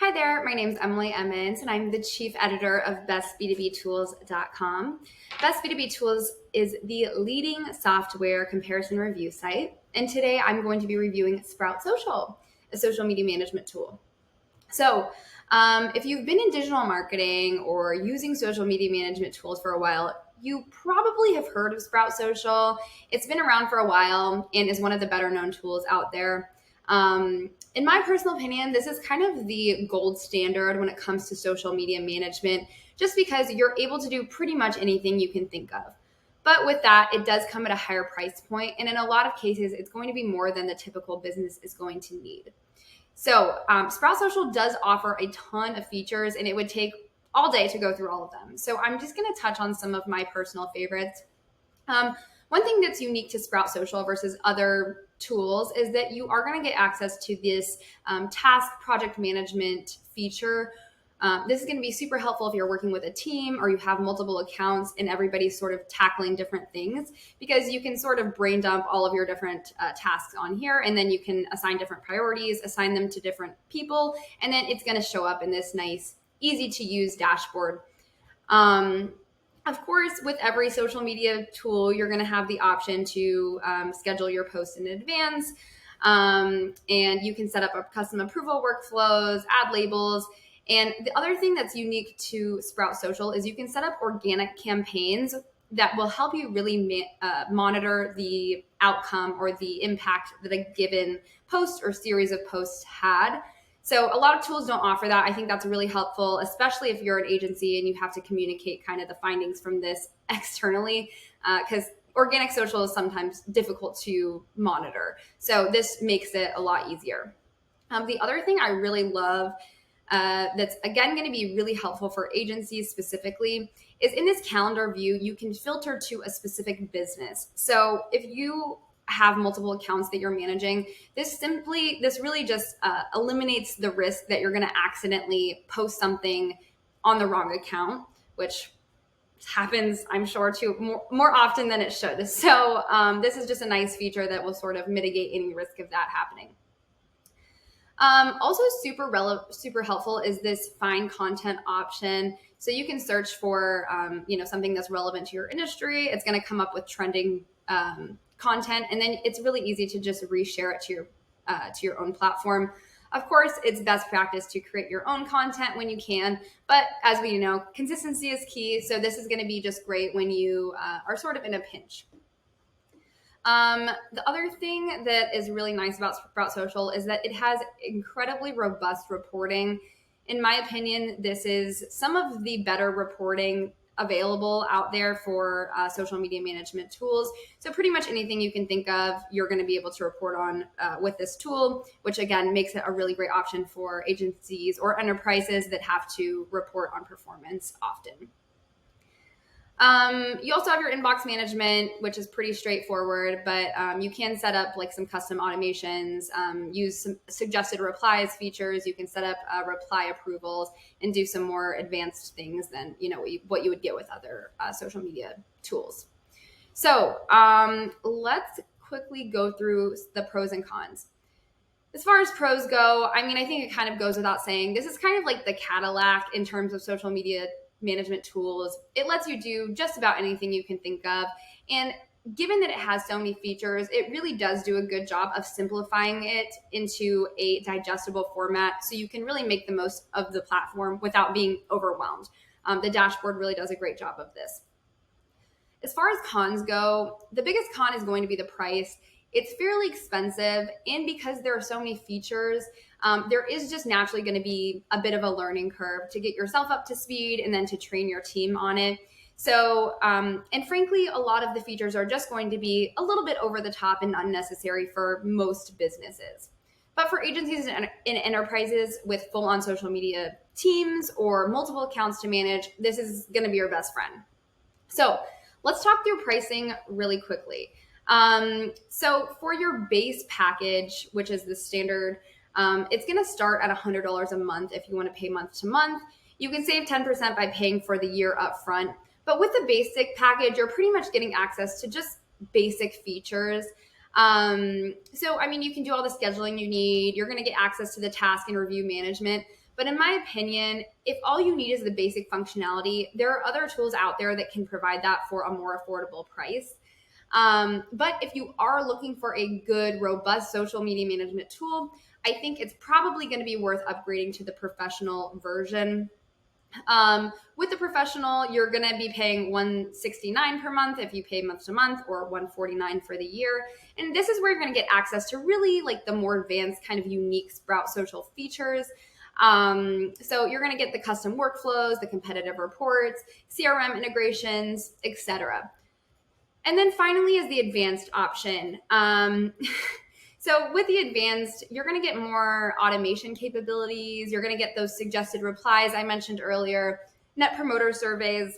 Hi there, my name is Emily Emmons, and I'm the chief editor of bestb2btools.com. Best B2B Tools is the leading software comparison review site, and today I'm going to be reviewing Sprout Social, a social media management tool. If you've been in digital marketing or using social media management tools for a while, you probably have heard of Sprout Social. It's been around for a while and is one of the better known tools out there. In my personal opinion, this is kind of the gold standard when it comes to social media management, just because you're able to do pretty much anything you can think of. But with that, it does come at a higher price point, and in a lot of cases, it's going to be more than the typical business is going to need. Sprout Social does offer a ton of features, and it would take all day to go through all of them. So I'm just going to touch on some of my personal favorites. One thing that's unique to Sprout Social versus other tools is that you are going to get access to this task project management feature. This is going to be super helpful if you're working with a team or you have multiple accounts and everybody's sort of tackling different things, because you can sort of brain dump all of your different tasks on here, and then you can assign different priorities, assign them to different people, and then it's going to show up in this nice, easy to use dashboard. Of course, with every social media tool, you're going to have the option to schedule your posts in advance. And you can set up a custom approval workflows, add labels. And the other thing that's unique to Sprout Social is you can set up organic campaigns that will help you really monitor the outcome or the impact that a given post or series of posts had. So a lot of tools don't offer that. I think that's really helpful, especially if you're an agency and you have to communicate kind of the findings from this externally, because organic social is sometimes difficult to monitor. So this makes it a lot easier. The other thing I really love that's again going to be really helpful for agencies specifically is in this calendar view, you can filter to a specific business. So if you have multiple accounts that you're managing, this really just eliminates the risk that you're going to accidentally post something on the wrong account, which happens, I'm sure, too more often than it should. So this is just a nice feature that will sort of mitigate any risk of that happening. Also super helpful is this find content option. So you can search for, something that's relevant to your industry. It's going to come up with trending content, and then it's really easy to just reshare it to your own platform. Of course, it's best practice to create your own content when you can, but as we know, consistency is key. So this is going to be just great when you are sort of in a pinch. The other thing that is really nice about Sprout Social is that it has incredibly robust reporting. In my opinion, this is some of the better reporting available out there for social media management tools. So pretty much anything you can think of, you're going to be able to report on with this tool, which again makes it a really great option for agencies or enterprises that have to report on performance often. You also have your inbox management, which is pretty straightforward, but you can set up like some custom automations, use some suggested replies features. You can set up reply approvals and do some more advanced things than what you would get with other social media tools. So let's quickly go through the pros and cons. As far as pros go, I think it kind of goes without saying, this is kind of like the Cadillac in terms of social media management tools. It lets you do just about anything you can think of. And given that it has so many features, it really does do a good job of simplifying it into a digestible format so you can really make the most of the platform without being overwhelmed. The dashboard really does a great job of this. As far as cons go, the biggest con is going to be the price. It's fairly expensive, and because there are so many features, there is just naturally going to be a bit of a learning curve to get yourself up to speed and then to train your team on it. So, and frankly, a lot of the features are just going to be a little bit over the top and unnecessary for most businesses. But for agencies and enterprises with full-on social media teams or multiple accounts to manage, this is going to be your best friend. So let's talk through pricing really quickly. So for your base package, which is the standard, it's going to start at $100 a month if you want to pay month to month. You can save 10% by paying for the year up front. But with the basic package, you're pretty much getting access to just basic features. You can do all the scheduling you need. You're going to get access to the task and review management. But in my opinion, if all you need is the basic functionality, there are other tools out there that can provide that for a more affordable price. But if you are looking for a good, robust social media management tool, I think it's probably going to be worth upgrading to the professional version. With the professional, you're going to be paying $169 per month if you pay month to month, or $149 for the year. And this is where you're going to get access to really like the more advanced kind of unique Sprout Social features. So you're going to get the custom workflows, the competitive reports, CRM integrations, etc. And then finally is the advanced option. So with the advanced, you're going to get more automation capabilities. You're going to get those suggested replies I mentioned earlier, net promoter surveys,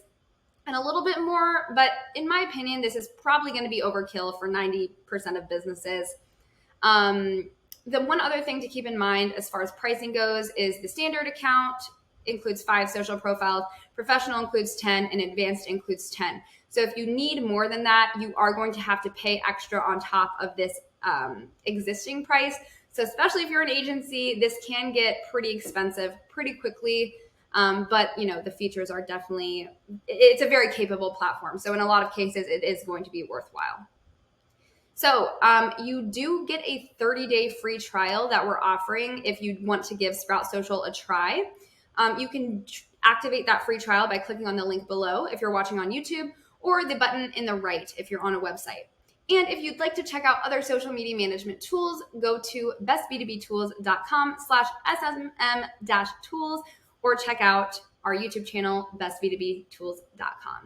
and a little bit more. But in my opinion, this is probably going to be overkill for 90% of businesses. The one other thing to keep in mind as far as pricing goes is the standard account includes 5 social profiles, professional includes 10, and advanced includes 10. So if you need more than that, you are going to have to pay extra on top of this existing price. So especially if you're an agency, this can get pretty expensive pretty quickly. But the features are definitely, it's a very capable platform. So in a lot of cases, it is going to be worthwhile. So you do get a 30-day free trial that we're offering if you want to give Sprout Social a try. You can activate that free trial by clicking on the link below if you're watching on YouTube, or the button in the right if you're on a website. And if you'd like to check out other social media management tools, go to bestb2btools.com/SMM-tools, or check out our YouTube channel, bestb2btools.com.